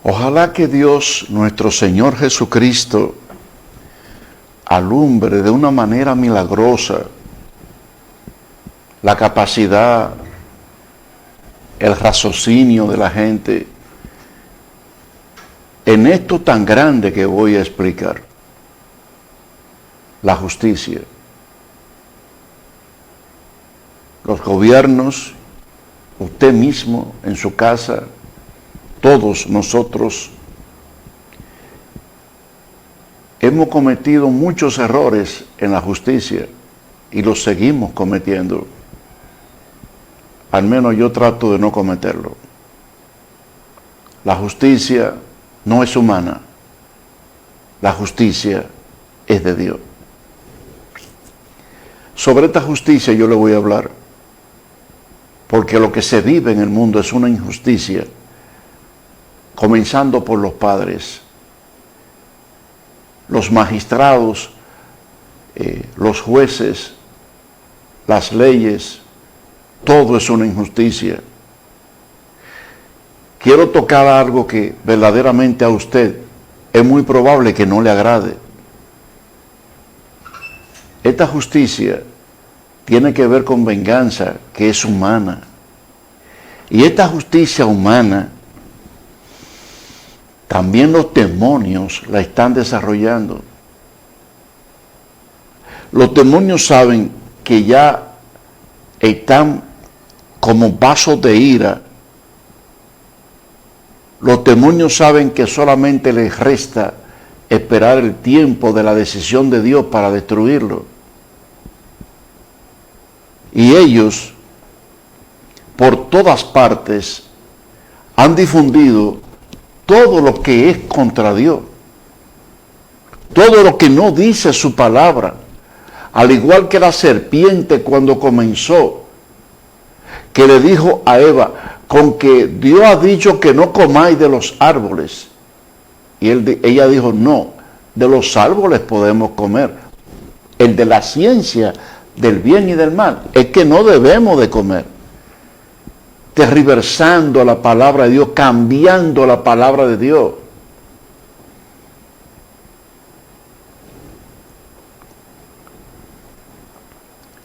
Ojalá que Dios, nuestro Señor Jesucristo, alumbre de una manera milagrosa la capacidad, el raciocinio de la gente en esto tan grande que voy a explicar, la justicia. Los gobiernos, usted mismo en su casa, todos nosotros hemos cometido muchos errores en la justicia y los seguimos cometiendo. Al menos yo trato de no cometerlo. La justicia no es humana. La justicia es de Dios. Sobre esta justicia yo le voy a hablar, porque lo que se vive en el mundo es una injusticia, comenzando por los padres, los magistrados, los jueces, las leyes, todo es una injusticia. Quiero tocar algo que verdaderamente a usted es muy probable que no le agrade. Esta justicia tiene que ver con venganza, que es humana. Y esta justicia humana, también los demonios la están desarrollando. Los demonios saben que ya están como vasos de ira. Los demonios saben que solamente les resta esperar el tiempo de la decisión de Dios para destruirlo. Y ellos, por todas partes, han difundido todo lo que es contra Dios, todo lo que no dice su palabra, al igual que la serpiente cuando comenzó, que le dijo a Eva, con que Dios ha dicho que no comáis de los árboles, y ella dijo, no, de los árboles podemos comer, el de la ciencia del bien y del mal, es que no debemos de comer, tergiversando la palabra de Dios, cambiando la palabra de Dios.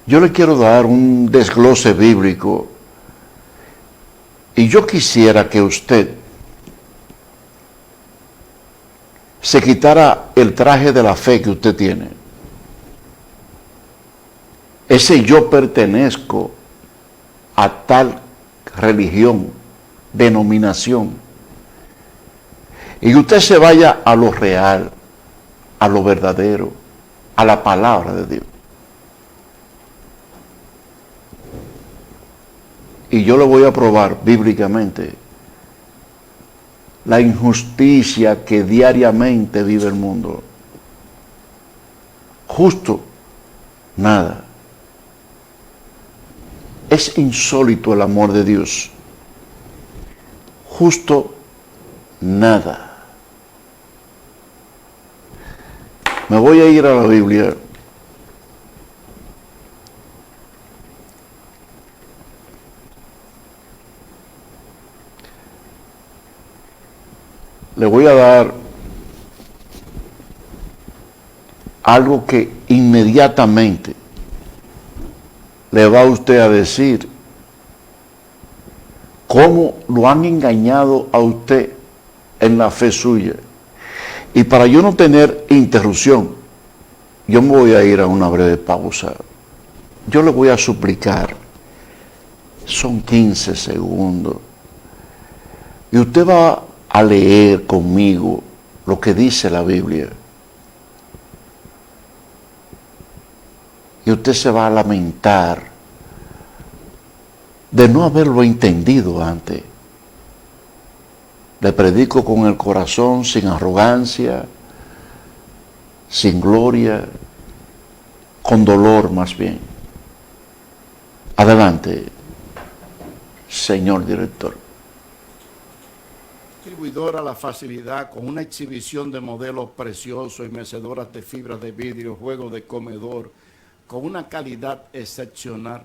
Yo le quiero dar un desglose bíblico y yo quisiera que usted se quitara el traje de la fe que usted tiene. Ese yo pertenezco a tal religión, denominación. Y usted se vaya a lo real, a lo verdadero, a la palabra de Dios. Y yo le voy a probar bíblicamente la injusticia que diariamente vive el mundo. Justo, nada. Es insólito el amor de Dios. Justo, nada. Me voy a ir a la Biblia. Le voy a dar algo que inmediatamente le va a usted a decir cómo lo han engañado a usted en la fe suya. Y para yo no tener interrupción, yo me voy a ir a una breve pausa. Yo le voy a suplicar, son 15 segundos, y usted va a leer conmigo lo que dice la Biblia. Y usted se va a lamentar de no haberlo entendido antes. Le predico con el corazón, sin arrogancia, sin gloria, con dolor más bien. Adelante, señor director. Distribuidora La Facilidad, con una exhibición de modelos preciosos y mecedoras de fibras de vidrio, juegos de comedor, con una calidad excepcional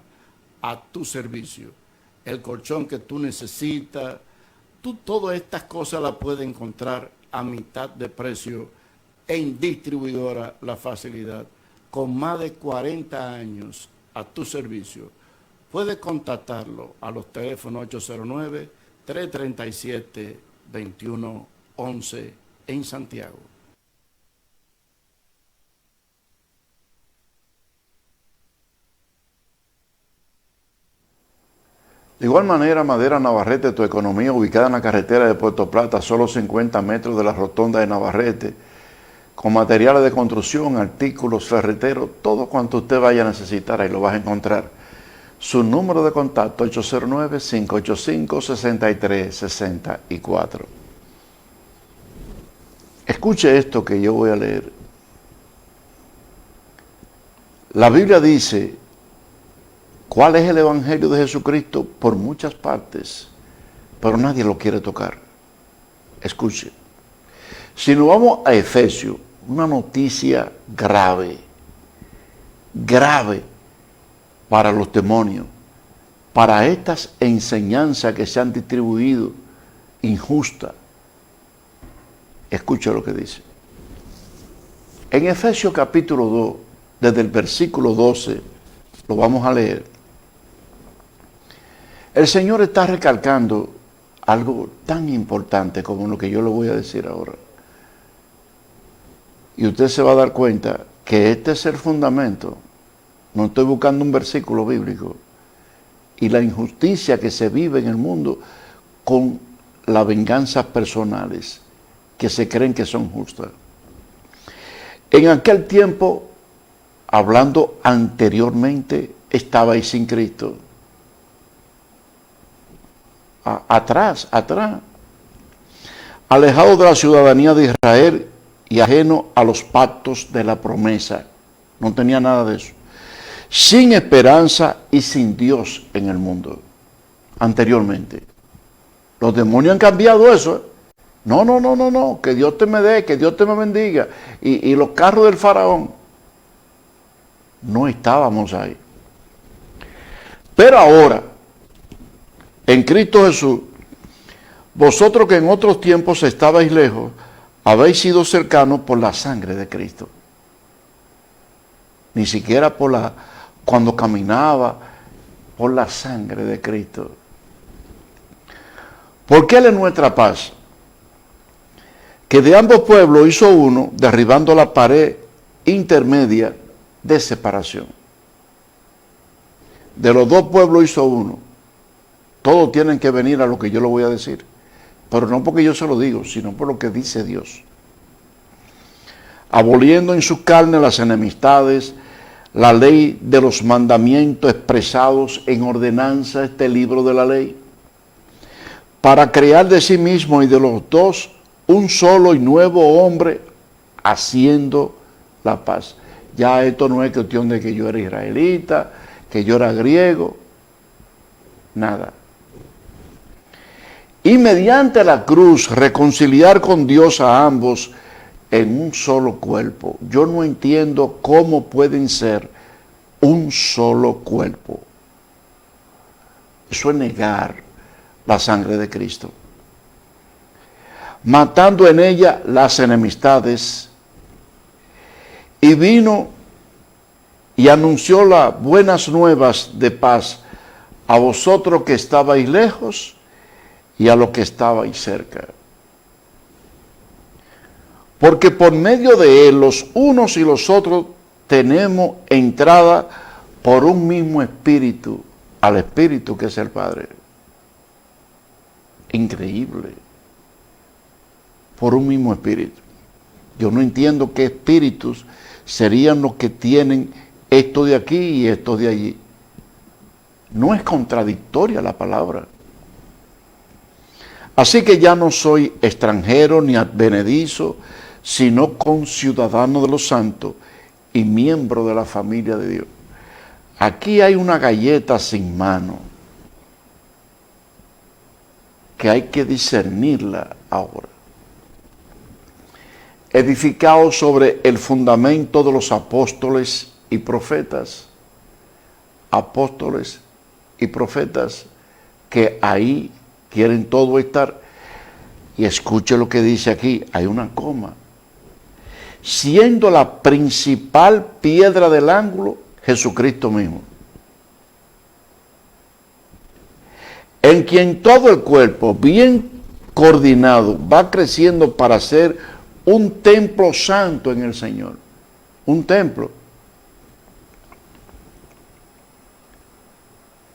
a tu servicio. El colchón que tú necesitas, Tú todas estas cosas las puedes encontrar a mitad de precio en Distribuidora La Facilidad, con más de 40 años a tu servicio. Puedes contactarlo a los teléfonos 809-337-2111 en Santiago. De igual manera, Madera Navarrete, tu economía, ubicada en la carretera de Puerto Plata, solo 50 metros de la rotonda de Navarrete, con materiales de construcción, artículos ferreteros, todo cuanto usted vaya a necesitar, ahí lo vas a encontrar. Su número de contacto, 809-585-6364. Escuche esto que yo voy a leer. La Biblia dice, ¿cuál es el Evangelio de Jesucristo? Por muchas partes, pero nadie lo quiere tocar. Escuche. Si nos vamos a Efesios, una noticia grave, grave para los demonios, para estas enseñanzas que se han distribuido injustas. Escucha lo que dice. En Efesios capítulo 2, desde el versículo 12, lo vamos a leer. El Señor está recalcando algo tan importante como lo que yo le voy a decir ahora. Y usted se va a dar cuenta que este es el fundamento. No estoy buscando un versículo bíblico. Y la injusticia que se vive en el mundo con las venganzas personales que se creen que son justas. En aquel tiempo, hablando anteriormente, estabais sin Cristo. Atrás, alejado de la ciudadanía de Israel y ajeno a los pactos de la promesa. No tenía nada de eso. Sin esperanza y sin Dios en el mundo. Anteriormente. Los demonios han cambiado eso. No, que Dios te me dé, que Dios te me bendiga. Y los carros del faraón. No estábamos ahí. Pero ahora, en Cristo Jesús, vosotros que en otros tiempos estabais lejos, habéis sido cercanos por la sangre de Cristo. Ni siquiera cuando caminaba, por la sangre de Cristo. Porque Él es nuestra paz, que de ambos pueblos hizo uno, derribando la pared intermedia de separación. De los dos pueblos hizo uno. Todos tienen que venir a lo que yo le voy a decir. Pero no porque yo se lo digo, sino por lo que dice Dios. Aboliendo en su carne las enemistades, la ley de los mandamientos expresados en ordenanza, este libro de la ley, para crear de sí mismo y de los dos un solo y nuevo hombre, haciendo la paz. Ya esto no es cuestión de que yo era israelita, que yo era griego, nada. Y mediante la cruz reconciliar con Dios a ambos en un solo cuerpo. Yo no entiendo cómo pueden ser un solo cuerpo. Eso es negar la sangre de Cristo. Matando en ella las enemistades. Y vino y anunció las buenas nuevas de paz a vosotros que estabais lejos y a los que estabais cerca. Porque por medio de él los unos y los otros tenemos entrada por un mismo espíritu, al espíritu que es el Padre. Increíble. Por un mismo espíritu. Yo no entiendo qué espíritus serían los que tienen esto de aquí y esto de allí. No es contradictoria la palabra. Así que ya no soy extranjero ni advenedizo, sino conciudadano de los santos y miembro de la familia de Dios. Aquí hay una galleta sin mano, que hay que discernirla ahora. Edificado sobre el fundamento de los apóstoles y profetas. Apóstoles y profetas que ahí quieren todo estar. Y escuche lo que dice aquí, hay una coma. Siendo la principal piedra del ángulo Jesucristo mismo, en quien todo el cuerpo, bien coordinado, va creciendo para ser un templo santo en el Señor. Un templo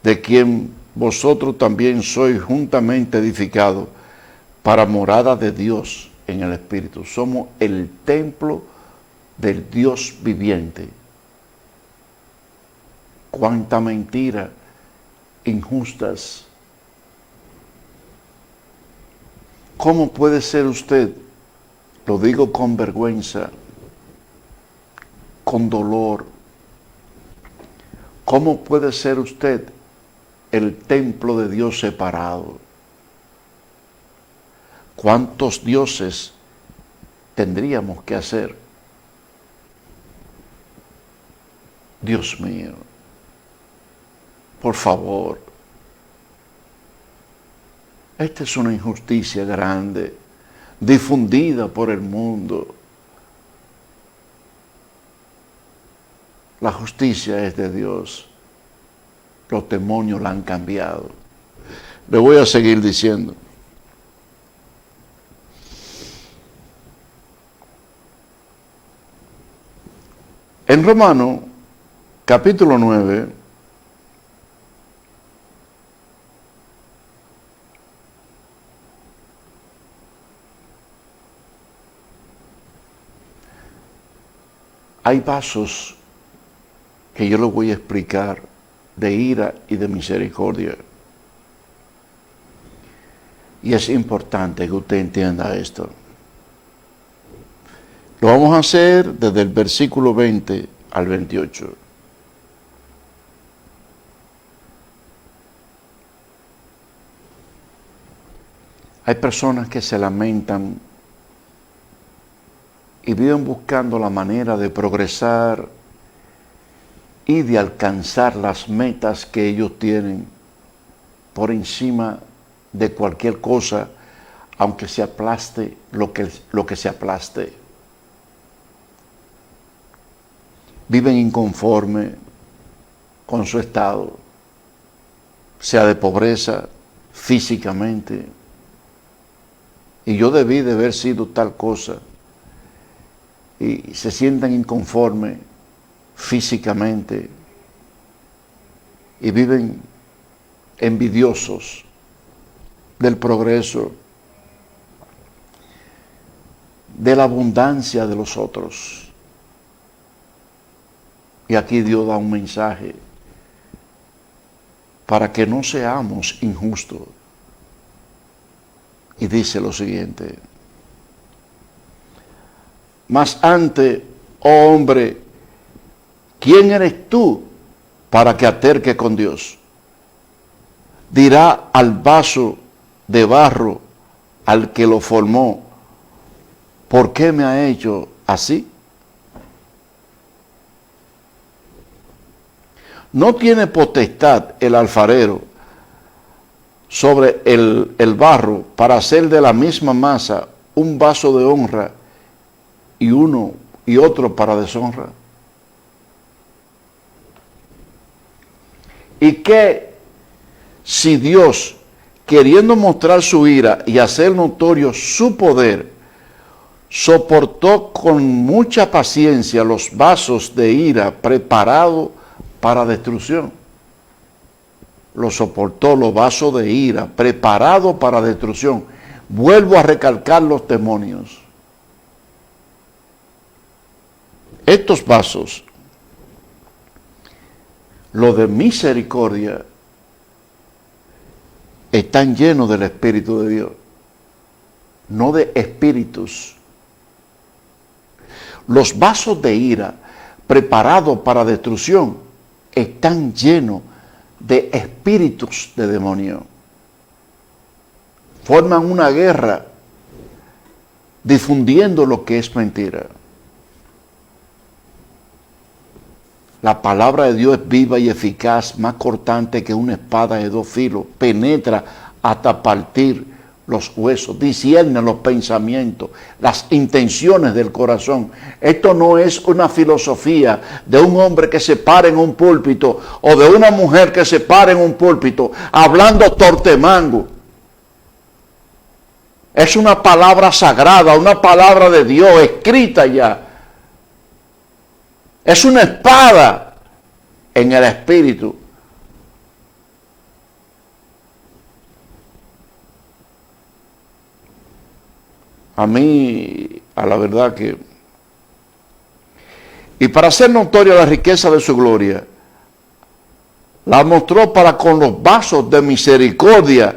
de quien vosotros también sois juntamente edificados para morada de Dios en el Espíritu. Somos el templo del Dios viviente. Cuánta mentira injustas. ¿Cómo puede ser usted, lo digo con vergüenza, con dolor, cómo puede ser usted el templo de Dios separado? ¿Cuántos dioses tendríamos que hacer? Dios mío, por favor. Esta es una injusticia grande, difundida por el mundo. La justicia es de Dios. Los demonios la han cambiado. Le voy a seguir diciendo. En Romanos, capítulo 9, hay vasos que yo les voy a explicar de ira y de misericordia. Y es importante que usted entienda esto. Lo vamos a hacer desde el versículo 20 al 28. Hay personas que se lamentan y viven buscando la manera de progresar y de alcanzar las metas que ellos tienen por encima de cualquier cosa, aunque se aplaste lo que se aplaste. Viven inconforme con su estado, sea de pobreza, físicamente. Y yo debí de haber sido tal cosa. Y se sientan inconformes físicamente y viven envidiosos del progreso, de la abundancia de los otros. Y aquí Dios da un mensaje para que no seamos injustos. Y dice lo siguiente: mas antes, oh hombre, ¿quién eres tú para que aterques con Dios? Dirá al vaso de barro, al que lo formó, ¿por qué me ha hecho así? ¿No tiene potestad el alfarero sobre el barro para hacer de la misma masa un vaso de honra y uno y otro para deshonra? ¿Y qué si Dios, queriendo mostrar su ira y hacer notorio su poder, soportó con mucha paciencia los vasos de ira preparados para destrucción? Lo soportó, los vasos de ira preparados para destrucción. Vuelvo a recalcar los demonios. Estos vasos, los de misericordia, están llenos del Espíritu de Dios, no de espíritus. Los vasos de ira preparados para destrucción están llenos de espíritus de demonio. Forman una guerra difundiendo lo que es mentira. La palabra de Dios es viva y eficaz, más cortante que una espada de dos filos, penetra hasta partir los huesos, discierne los pensamientos, las intenciones del corazón. Esto no es una filosofía de un hombre que se para en un púlpito o de una mujer que se para en un púlpito hablando tortemango. Es una palabra sagrada, una palabra de Dios escrita ya. Es una espada en el espíritu. A mí, a la verdad que... Y para hacer notoria la riqueza de su gloria, la mostró para con los vasos de misericordia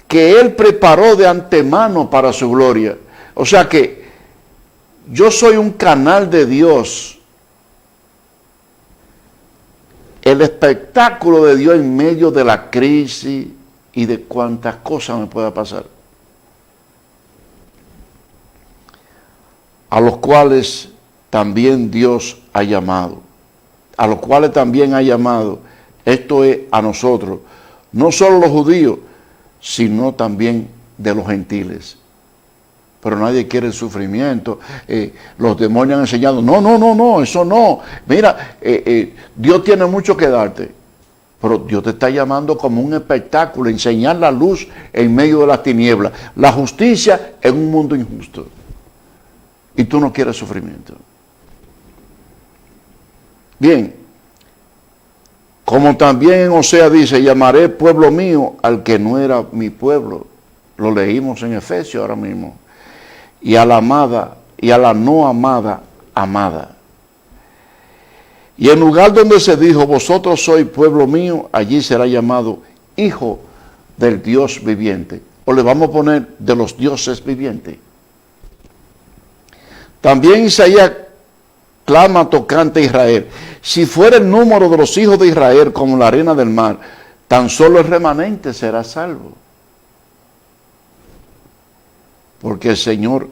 que Él preparó de antemano para su gloria. O sea que yo soy un canal de Dios. El espectáculo de Dios en medio de la crisis y de cuantas cosas me pueda pasar. A los cuales también Dios ha llamado. A los cuales también ha llamado. Esto es a nosotros. No solo los judíos, sino también de los gentiles. Pero nadie quiere el sufrimiento. Los demonios han enseñado, no, eso no. Mira, Dios tiene mucho que darte. Pero Dios te está llamando como un espectáculo, enseñar la luz en medio de las tinieblas. La justicia en un mundo injusto. Y tú no quieres sufrimiento. Bien, como también en Osea dice, llamaré pueblo mío al que no era mi pueblo. Lo leímos en Efesios ahora mismo. Y a la amada, y a la no amada, amada. Y en lugar donde se dijo, vosotros sois pueblo mío, allí será llamado hijo del Dios viviente. O le vamos a poner de los dioses vivientes. También Isaías clama tocante a Israel. Si fuera el número de los hijos de Israel como la arena del mar, tan solo el remanente será salvo. Porque el Señor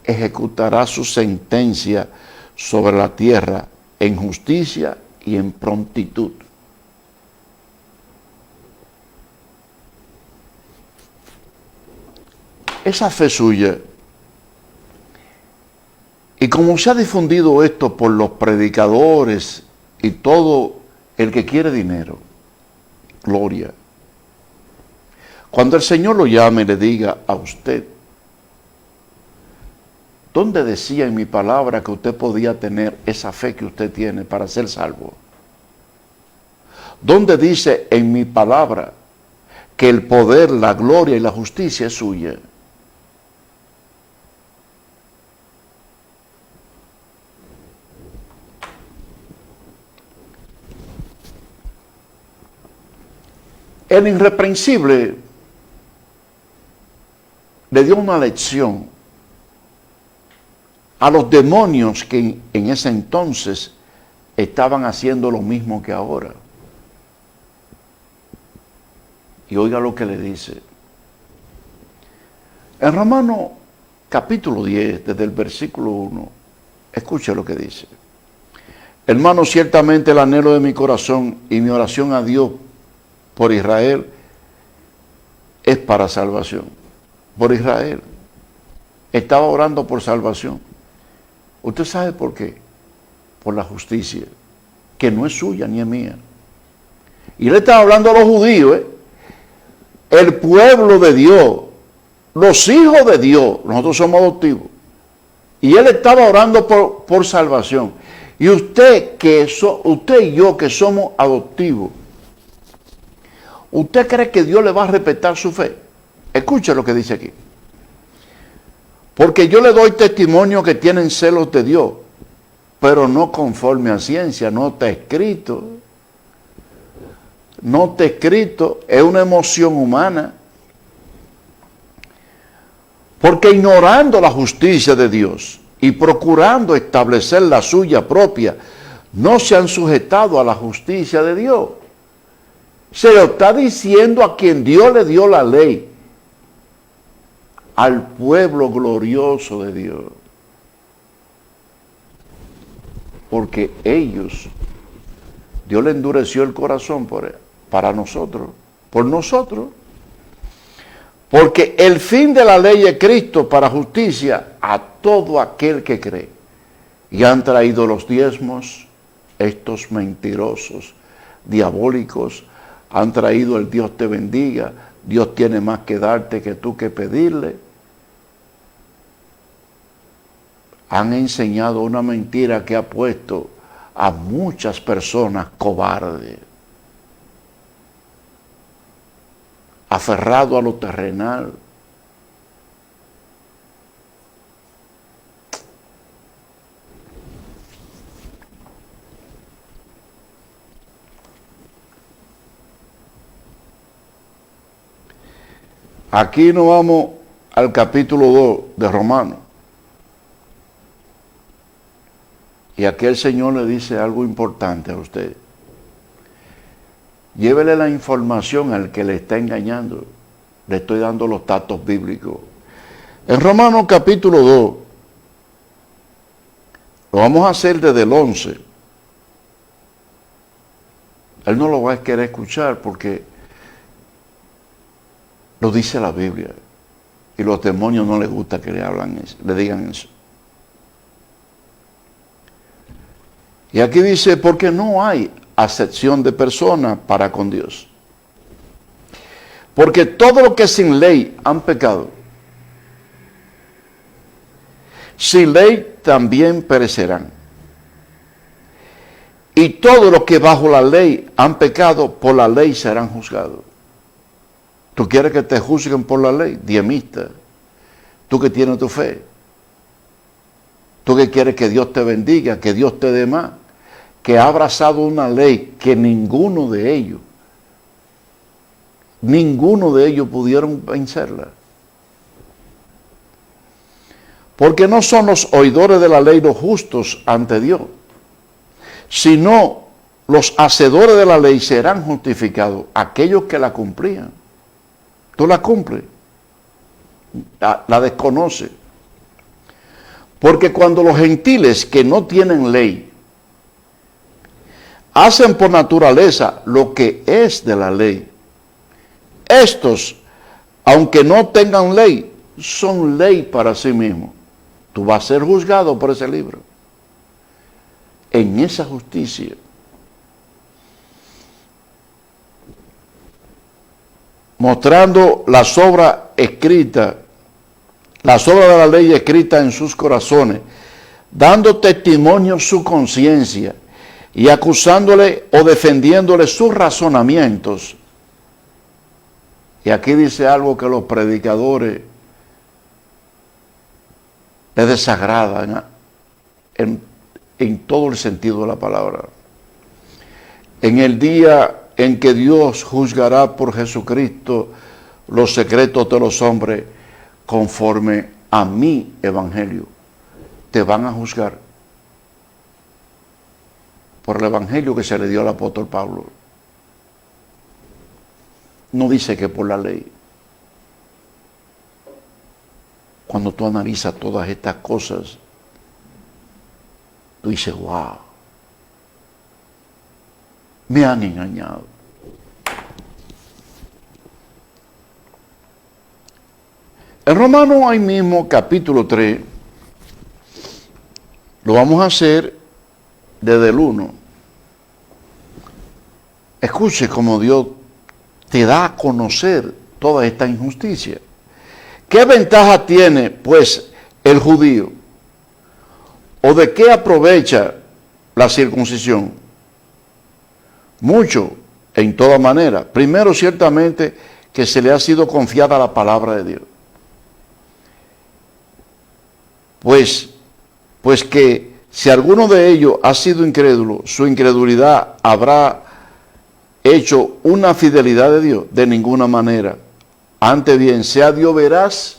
ejecutará su sentencia sobre la tierra en justicia y en prontitud. Esa fe suya. Y como se ha difundido esto por los predicadores y todo el que quiere dinero, gloria. Cuando el Señor lo llame y le diga a usted, ¿dónde decía en mi palabra que usted podía tener esa fe que usted tiene para ser salvo? ¿Dónde dice en mi palabra que el poder, la gloria y la justicia es suya? El irreprensible le dio una lección a los demonios que en ese entonces estaban haciendo lo mismo que ahora. Y oiga lo que le dice. En Romanos capítulo 10, desde el versículo 1, escuche lo que dice. Hermano, ciertamente el anhelo de mi corazón y mi oración a Dios por Israel es para salvación. Por Israel. Estaba orando por salvación. ¿Usted sabe por qué? Por la justicia, que no es suya ni es mía. Y él estaba hablando a los judíos, el pueblo de Dios, los hijos de Dios, nosotros somos adoptivos. Y él estaba orando por salvación. Y usted y yo que somos adoptivos, ¿usted cree que Dios le va a respetar su fe? Escuche lo que dice aquí. Porque yo le doy testimonio que tienen celos de Dios, pero no conforme a ciencia, no está escrito. No está escrito, es una emoción humana. Porque ignorando la justicia de Dios y procurando establecer la suya propia, no se han sujetado a la justicia de Dios. Se lo está diciendo a quien Dios le dio la ley, al pueblo glorioso de Dios. Porque ellos, Dios le endureció el corazón para nosotros, por nosotros. Porque el fin de la ley es Cristo para justicia a todo aquel que cree. Y han traído los diezmos, estos mentirosos, diabólicos, han traído el Dios te bendiga, Dios tiene más que darte que tú que pedirle. Han enseñado una mentira que ha puesto a muchas personas cobardes, aferrado a lo terrenal. Aquí nos vamos al capítulo 2 de Romanos. Y aquí el Señor le dice algo importante a usted. Llévele la información al que le está engañando. Le estoy dando los datos bíblicos. En Romanos capítulo 2, lo vamos a hacer desde el 11. Él no lo va a querer escuchar porque lo dice la Biblia. Y los demonios no les gusta que le digan eso. Y aquí dice, porque no hay acepción de personas para con Dios. Porque todo lo que sin ley han pecado, sin ley también perecerán. Y todos los que bajo la ley han pecado, por la ley serán juzgados. ¿Tú quieres que te juzguen por la ley? Diemista. Tú que tienes tu fe. Tú que quieres que Dios te bendiga, que Dios te dé más. Que ha abrazado una ley que ninguno de ellos pudieron vencerla. Porque no son los oidores de la ley los justos ante Dios, sino los hacedores de la ley serán justificados, aquellos que la cumplían. Tú la cumples, la desconoces. Porque cuando los gentiles que no tienen ley hacen por naturaleza lo que es de la ley, estos, aunque no tengan ley, son ley para sí mismos. Tú vas a ser juzgado por ese libro. En esa justicia. Mostrando las obras escritas, las obras de la ley escritas en sus corazones, dando testimonio su conciencia y acusándole o defendiéndole sus razonamientos. Y aquí dice algo que los predicadores les desagradan en todo el sentido de la palabra. En el día en que Dios juzgará por Jesucristo los secretos de los hombres conforme a mi evangelio, te van a juzgar por el evangelio que se le dio al apóstol Pablo. No dice que por la ley. Cuando tú analizas todas estas cosas, tú dices, wow, me han engañado. En Romanos ahí mismo, capítulo 3, lo vamos a hacer desde el 1. Escuche cómo Dios te da a conocer toda esta injusticia. ¿Qué ventaja tiene, pues, el judío? ¿O de qué aprovecha la circuncisión? Mucho, en toda manera. Primero, ciertamente, que se le ha sido confiada la palabra de Dios. Pues que si alguno de ellos ha sido incrédulo, su incredulidad habrá hecho una fidelidad de Dios, de ninguna manera. Antes bien, sea Dios veraz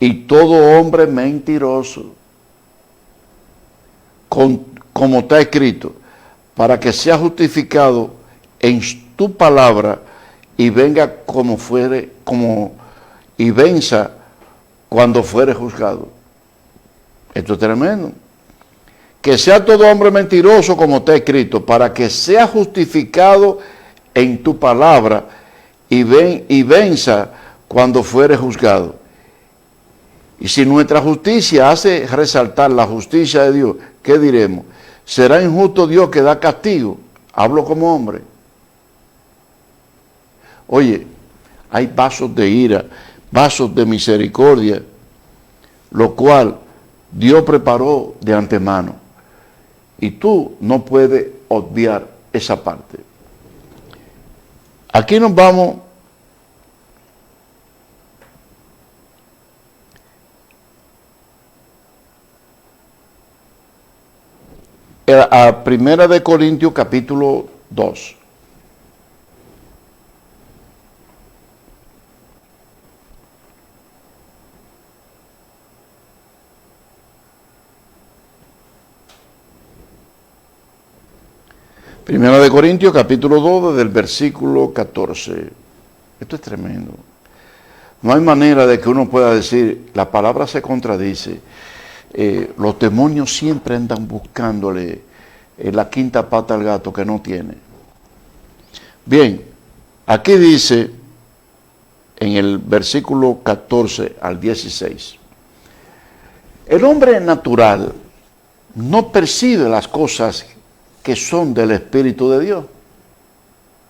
y todo hombre mentiroso, como está escrito, para que sea justificado en tu palabra y venga y venza cuando fuere juzgado. Esto es tremendo. Que sea todo hombre mentiroso como está escrito, para que sea justificado en tu palabra y venza cuando fuere juzgado. Y si nuestra justicia hace resaltar la justicia de Dios, ¿qué diremos? ¿Será injusto Dios que da castigo? Hablo como hombre. Oye, hay vasos de ira, vasos de misericordia, lo cual Dios preparó de antemano. Y tú no puedes obviar esa parte. Aquí nos vamos a Primera de Corintios capítulo 2. Primera de Corintios capítulo 2 desde el versículo 14. Esto es tremendo. No hay manera de que uno pueda decir, la palabra se contradice. Los demonios siempre andan buscándole la quinta pata al gato que no tiene. Bien, aquí dice en el versículo 14 al 16, el hombre natural no percibe las cosas que son del Espíritu de Dios.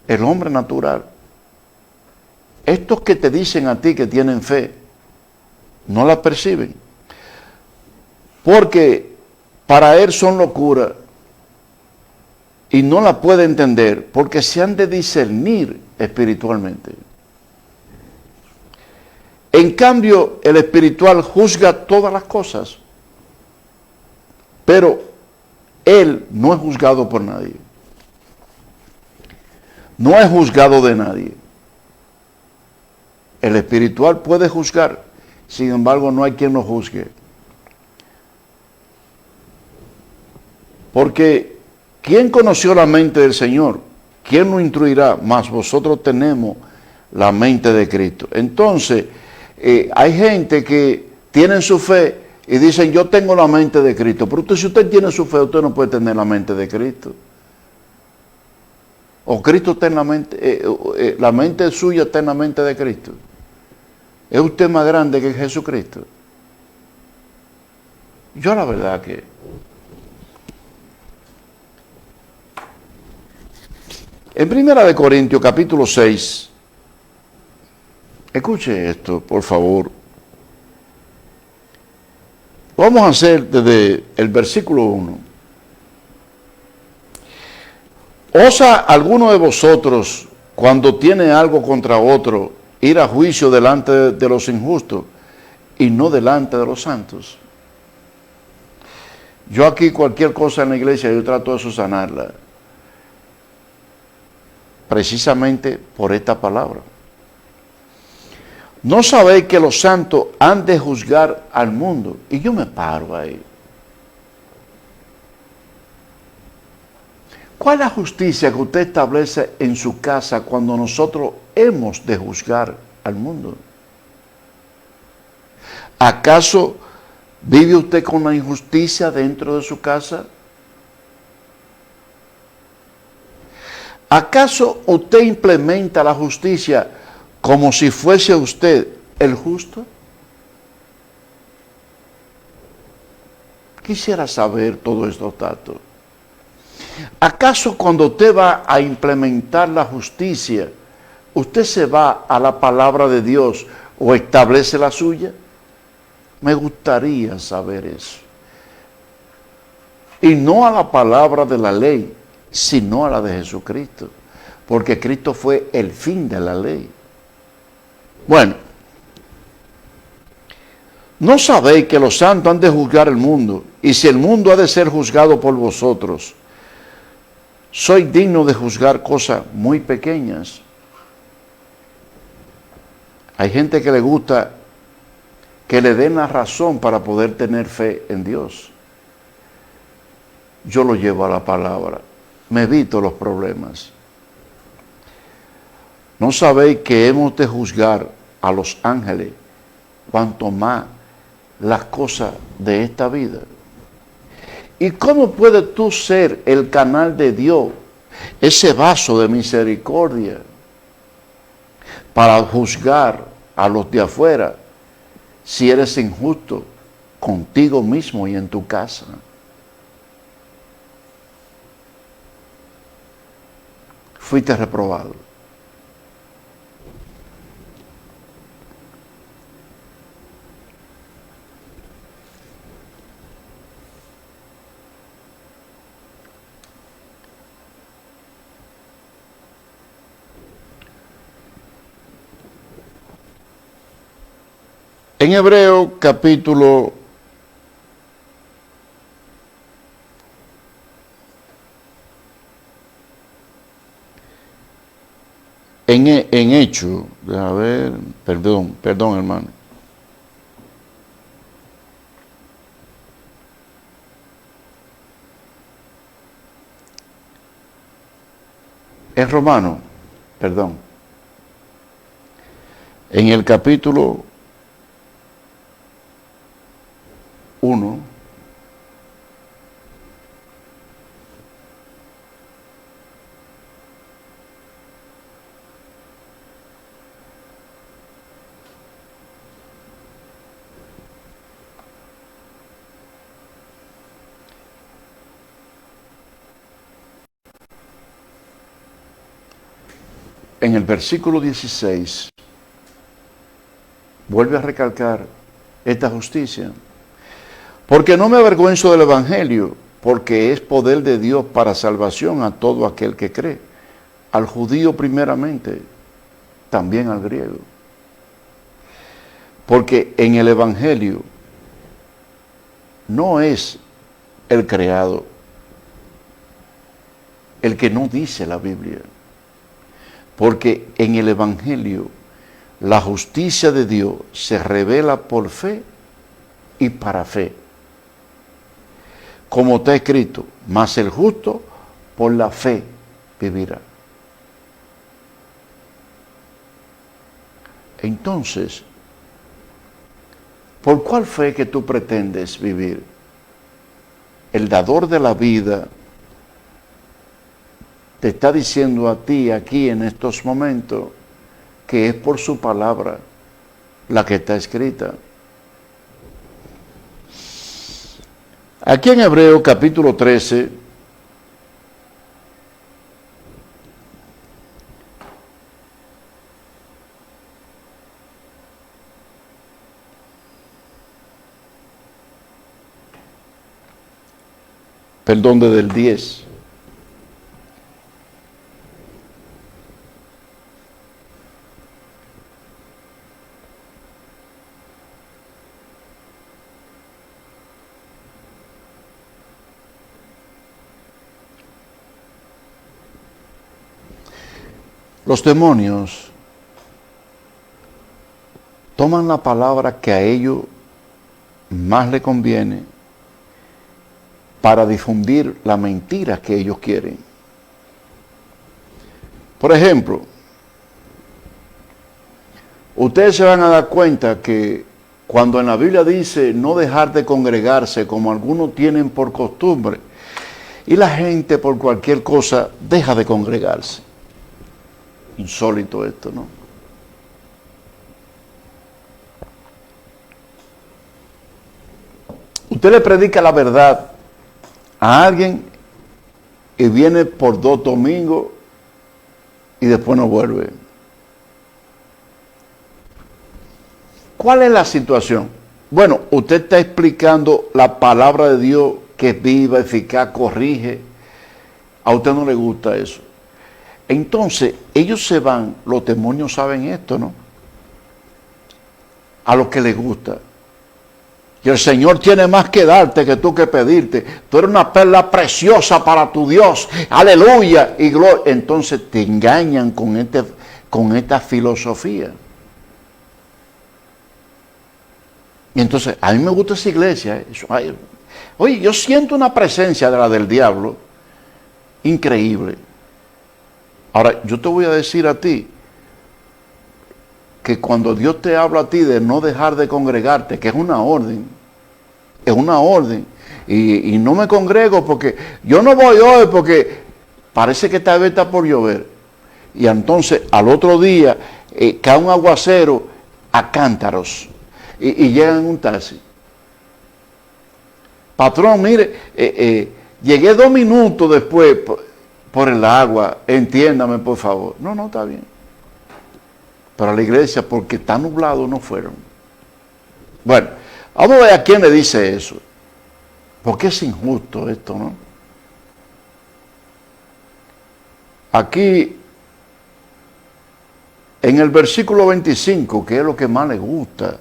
El hombre natural. Estos que te dicen a ti que tienen fe, no la perciben. Porque para él son locura y no la puede entender porque se han de discernir espiritualmente. En cambio, el espiritual juzga todas las cosas, pero él no es juzgado por nadie. No es juzgado de nadie. El espiritual puede juzgar, sin embargo no hay quien lo juzgue. Porque ¿quién conoció la mente del Señor? ¿Quién lo instruirá? Mas vosotros tenemos la mente de Cristo. Entonces, hay gente que tiene su fe y dicen, yo tengo la mente de Cristo. Pero si usted tiene su fe, usted no puede tener la mente de Cristo. O Cristo está en la mente suya está en la mente de Cristo. ¿Es usted más grande que Jesucristo? Yo la verdad que... En Primera de Corintios capítulo 6, escuche esto, por favor. Vamos a hacer desde el versículo 1. ¿Osa alguno de vosotros, cuando tiene algo contra otro, ir a juicio delante de los injustos y no delante de los santos? Yo aquí cualquier cosa en la iglesia, yo trato de subsanarla. Precisamente por esta palabra. ¿No sabéis que los santos han de juzgar al mundo? Y yo me paro ahí. ¿Cuál es la justicia que usted establece en su casa cuando nosotros hemos de juzgar al mundo? ¿Acaso vive usted con la injusticia dentro de su casa? ¿Acaso usted implementa la justicia como si fuese usted el justo? Quisiera saber todos estos datos. ¿Acaso cuando usted va a implementar la justicia, usted se va a la palabra de Dios o establece la suya? Me gustaría saber eso. Y no a la palabra de la ley, sino a la de Jesucristo, porque Cristo fue el fin de la ley. Bueno, ¿no sabéis que los santos han de juzgar el mundo? Y si el mundo ha de ser juzgado por vosotros, soy digno de juzgar cosas muy pequeñas. Hay gente que le gusta que le den la razón para poder tener fe en Dios. Yo lo llevo a la palabra. Me evito los problemas. ¿No sabéis que hemos de juzgar a los ángeles, cuanto más las cosas de esta vida? ¿Y cómo puedes tú ser el canal de Dios, ese vaso de misericordia, para juzgar a los de afuera si eres injusto contigo mismo y en tu casa? Fuiste reprobado. En Hebreo capítulo 1, en Hecho, a ver, perdón hermano. Es Romano, perdón. En el capítulo 1, en el versículo 16, vuelve a recalcar esta justicia. Porque no me avergüenzo del Evangelio, porque es poder de Dios para salvación a todo aquel que cree, al judío primeramente, también al griego. Porque en el Evangelio no es el creado el que no dice la Biblia. Porque en el Evangelio la justicia de Dios se revela por fe y para fe. Como está escrito, mas el justo por la fe vivirá. Entonces, ¿por cuál fe que tú pretendes vivir? El dador de la vida te está diciendo a ti aquí en estos momentos que es por su palabra la que está escrita. Aquí en Hebreo capítulo 13, perdón, desde el 10. Los demonios toman la palabra que a ellos más le conviene para difundir la mentira que ellos quieren. Por ejemplo, ustedes se van a dar cuenta que cuando en la Biblia dice no dejar de congregarse como algunos tienen por costumbre, y la gente por cualquier cosa deja de congregarse. Insólito esto, ¿no? Usted le predica la verdad a alguien y viene por 2 domingos y después no vuelve. ¿Cuál es la situación? Bueno, usted está explicando la palabra de Dios que es viva, eficaz, corrige. A usted no le gusta eso. Entonces, ellos se van, los demonios saben esto, ¿no? A lo que les gusta. Y el Señor tiene más que darte que tú que pedirte. Tú eres una perla preciosa para tu Dios. Aleluya y gloria. Entonces te engañan con esta filosofía. Y entonces, a mí me gusta esa iglesia. Oye, yo siento una presencia de la del diablo increíble. Ahora, yo te voy a decir a ti que cuando Dios te habla a ti de no dejar de congregarte, que es una orden, y no me congrego porque yo no voy hoy porque parece que tal vez está por llover, y entonces al otro día cae un aguacero, a cántaros y llegan en un taxi. Patrón, mire, llegué 2 minutos después por el agua, entiéndame por favor. No, está bien. Pero a la iglesia, porque está nublado, no fueron. Bueno, vamos a ver a quién le dice eso. Porque es injusto esto, ¿no? Aquí, en el versículo 25, que es lo que más le gusta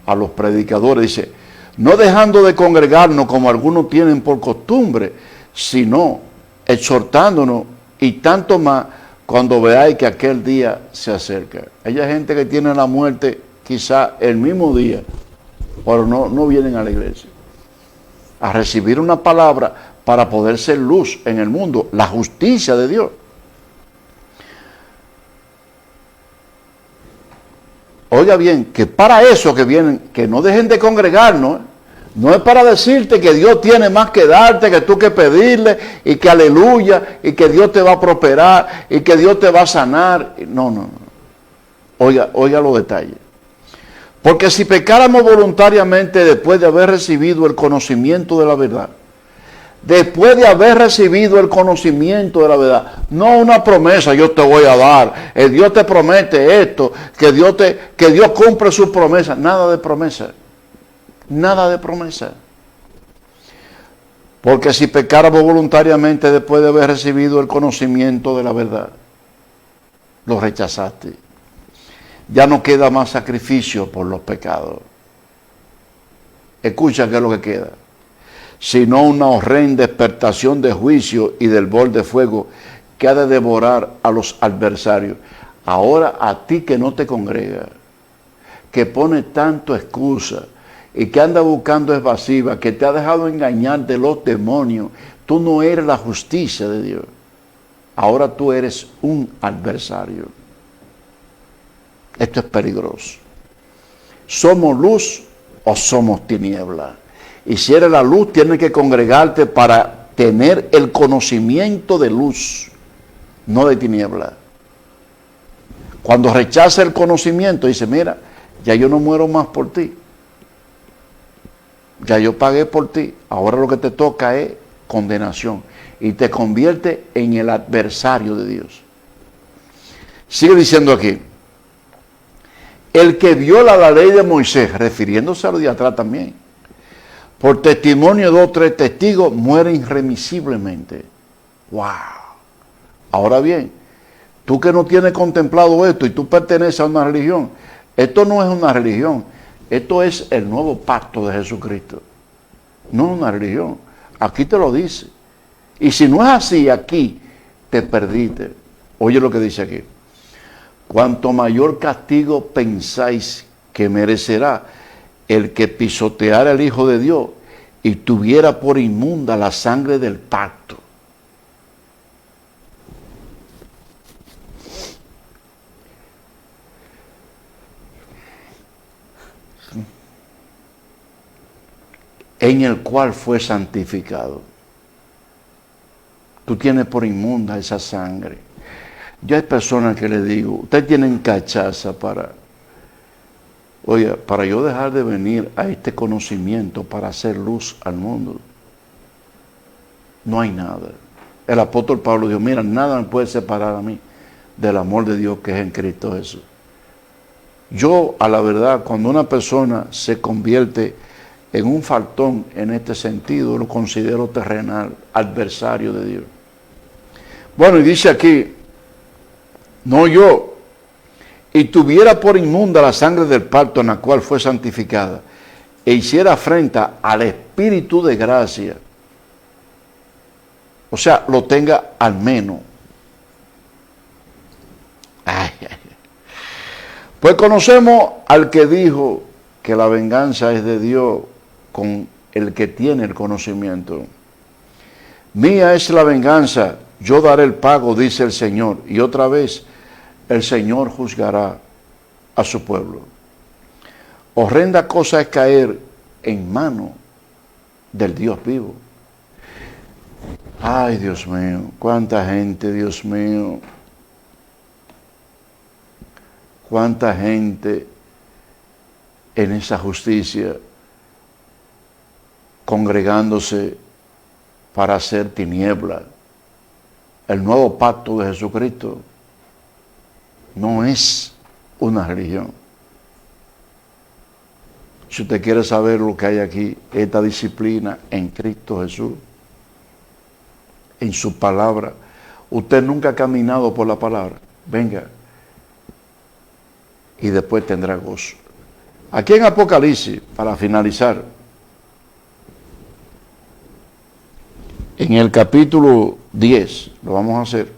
a los predicadores, dice: no dejando de congregarnos como algunos tienen por costumbre, sino exhortándonos, y tanto más cuando veáis que aquel día se acerca. Hay gente que tiene la muerte quizá el mismo día, pero no vienen a la iglesia a recibir una palabra para poder ser luz en el mundo, la justicia de Dios. Oiga bien, que para eso que vienen, que no dejen de congregarnos, no es para decirte que Dios tiene más que darte, que tú que pedirle, y que aleluya, y que Dios te va a prosperar, y que Dios te va a sanar. No. Oiga los detalles. Porque si pecáramos voluntariamente después de haber recibido el conocimiento de la verdad, después de haber recibido el conocimiento de la verdad, no una promesa, yo te voy a dar, Dios te promete esto, que Dios cumple sus promesas, nada de promesa. Nada de promesa. Porque si pecáramos voluntariamente después de haber recibido el conocimiento de la verdad, lo rechazaste. Ya no queda más sacrificio por los pecados. Escucha qué es lo que queda. Sino una horrenda expectación de juicio y del bol de fuego que ha de devorar a los adversarios. Ahora a ti que no te congrega, que pone tanto excusa, y que anda buscando evasiva, que te ha dejado engañar de los demonios, tú no eres la justicia de Dios. Ahora tú eres un adversario. Esto es peligroso. ¿Somos luz o somos tiniebla? Y si eres la luz, tienes que congregarte para tener el conocimiento de luz, no de tiniebla. Cuando rechaza el conocimiento, dice: mira, ya yo no muero más por ti. Ya yo pagué por ti, ahora lo que te toca es condenación. Y te convierte en el adversario de Dios. Sigue diciendo aquí: el que viola la ley de Moisés, refiriéndose a los de atrás también, por testimonio de 2 o 3 testigos, muere irremisiblemente. ¡Wow! Ahora bien, tú que no tienes contemplado esto y tú perteneces a una religión, esto no es una religión. Esto es el nuevo pacto de Jesucristo. No es una religión. Aquí te lo dice. Y si no es así, aquí te perdiste. Oye lo que dice aquí: cuanto mayor castigo pensáis que merecerá el que pisoteara al Hijo de Dios y tuviera por inmunda la sangre del pacto. En el cual fue santificado. Tú tienes por inmunda esa sangre. Yo hay personas que le digo: ustedes tienen cachaza para yo dejar de venir a este conocimiento para hacer luz al mundo. No hay nada. El apóstol Pablo dijo: mira, nada me puede separar a mí del amor de Dios que es en Cristo Jesús. Yo, a la verdad, cuando una persona se convierte en un faltón en este sentido, lo considero terrenal, adversario de Dios. Bueno, y dice aquí: no yo, y tuviera por inmunda la sangre del pacto en la cual fue santificada, e hiciera afrenta al Espíritu de gracia, o sea, lo tenga al menos. Pues conocemos al que dijo que la venganza es de Dios, con el que tiene el conocimiento. Mía es la venganza, yo daré el pago, dice el Señor. Y otra vez, el Señor juzgará a su pueblo. Horrenda cosa es caer en mano del Dios vivo. Ay, Dios mío, cuánta gente, Dios mío. Cuánta gente en esa justicia, congregándose para hacer tiniebla. El nuevo pacto de Jesucristo no es una religión. Si usted quiere saber lo que hay aquí, esta disciplina en Cristo Jesús, en su palabra. Usted nunca ha caminado por la palabra. Venga. Y después tendrá gozo. Aquí en Apocalipsis, para finalizar, en el capítulo 10, lo vamos a hacer.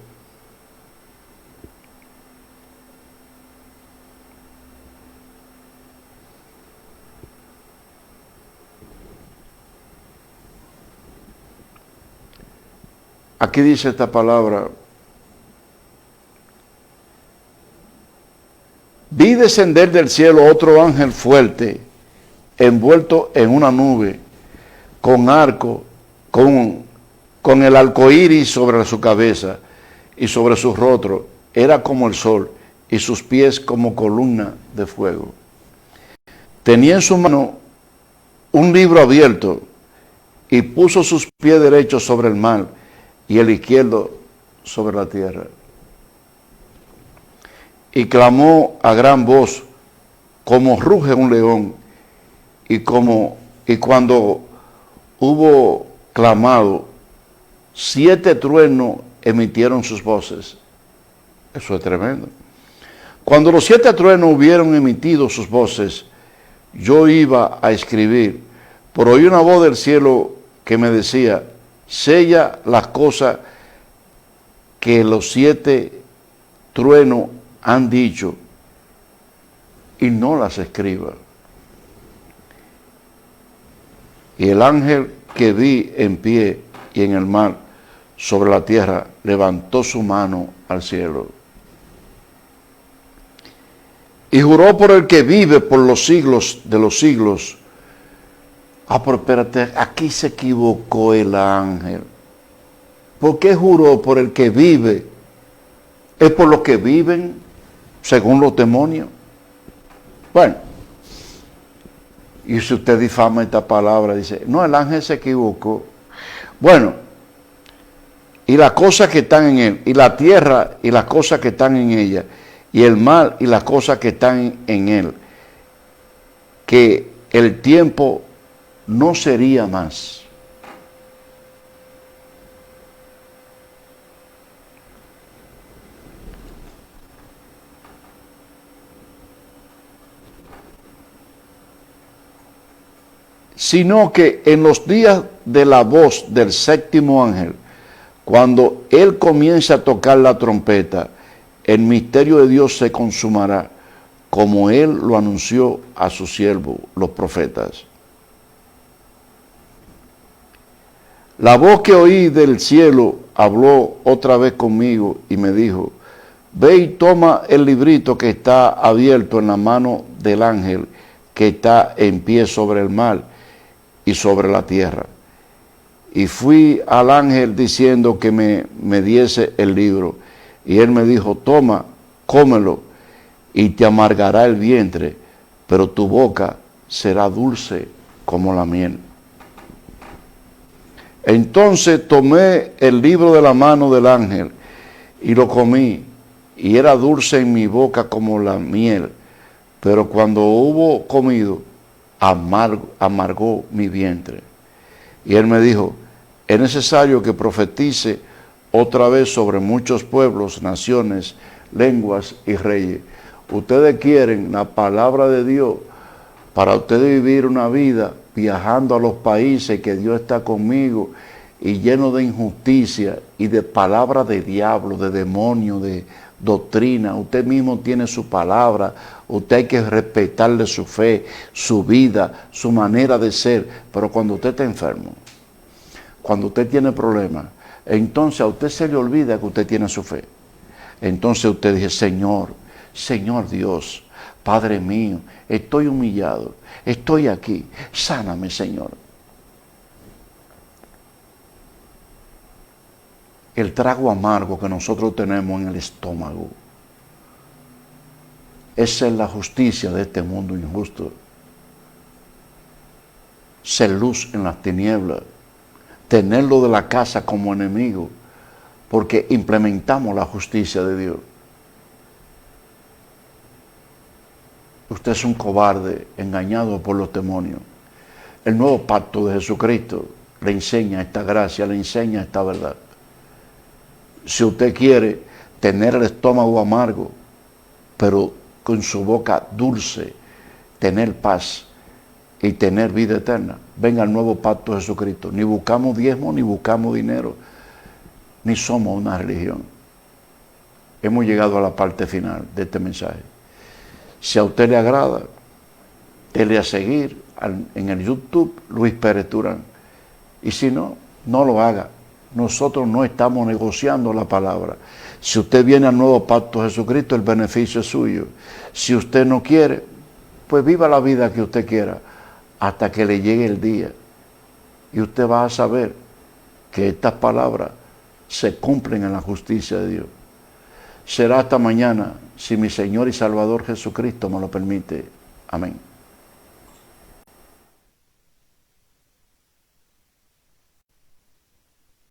Aquí dice esta palabra: vi descender del cielo otro ángel fuerte, envuelto en una nube, con arco, con el arco iris sobre su cabeza y sobre su rostro. Era como el sol, y sus pies como columna de fuego. Tenía en su mano un libro abierto, y puso sus pies derechos sobre el mar, y el izquierdo sobre la tierra. Y clamó a gran voz, como ruge un león, y cuando hubo clamado, 7 truenos emitieron sus voces. Eso es tremendo. Cuando los 7 truenos hubieron emitido sus voces, yo iba a escribir, pero oí una voz del cielo que me decía: sella las cosas que los 7 truenos han dicho y no las escriba. Y el ángel que vi en pie y en el mar sobre la tierra levantó su mano al cielo y juró por el que vive por los siglos de los siglos. Pero espérate, aquí se equivocó el ángel. ¿Por qué juró por el que vive? ¿Es por los que viven según los demonios? Bueno, y si usted difama esta palabra, dice, no, el ángel se equivocó. Bueno, y las cosas que están en él, y la tierra y las cosas que están en ella, y el mar y las cosas que están en él, que el tiempo no sería más. Sino que en los días de la voz del 7º ángel, cuando él comience a tocar la trompeta, el misterio de Dios se consumará, como él lo anunció a sus siervos, los profetas. La voz que oí del cielo habló otra vez conmigo y me dijo: ve y toma el librito que está abierto en la mano del ángel que está en pie sobre el mar y sobre la tierra. Y fui al ángel diciendo que me diese el libro. Y él me dijo: toma, cómelo, y te amargará el vientre, pero tu boca será dulce como la miel. Entonces tomé el libro de la mano del ángel y lo comí, y era dulce en mi boca como la miel, pero cuando hubo comido, amargó mi vientre. Y él me dijo: es necesario que profetice otra vez sobre muchos pueblos, naciones, lenguas y reyes. Ustedes quieren la palabra de Dios para ustedes vivir una vida viajando a los países que Dios está conmigo, y lleno de injusticia y de palabras de diablo, de demonio, de doctrina. Usted mismo tiene su palabra, usted hay que respetarle su fe, su vida, su manera de ser. Pero cuando usted está enfermo, cuando usted tiene problemas, entonces a usted se le olvida que usted tiene su fe. Entonces usted dice: Señor, Señor Dios, Padre mío, estoy humillado, estoy aquí, sáname, Señor. El trago amargo que nosotros tenemos en el estómago, esa es la justicia de este mundo injusto. ser luz en las tinieblas, tenerlo de la casa como enemigo, porque implementamos la justicia de Dios. Usted es un cobarde engañado por los demonios. El nuevo pacto de Jesucristo le enseña esta gracia, le enseña esta verdad. Si usted quiere tener el estómago amargo, pero con su boca dulce, tener paz y tener vida eterna, venga al nuevo pacto de Jesucristo. Ni buscamos diezmo, ni buscamos dinero, ni somos una religión. Hemos llegado a la parte final de este mensaje. Si a usted le agrada, dele a seguir en el YouTube Luis Pérez Durán. Y si no, no lo haga. Nosotros no estamos negociando la palabra. Si usted viene al nuevo pacto de Jesucristo, el beneficio es suyo. Si usted no quiere, pues viva la vida que usted quiera hasta que le llegue el día. Y usted va a saber que estas palabras se cumplen en la justicia de Dios. Será hasta mañana, si mi Señor y Salvador Jesucristo me lo permite. Amén.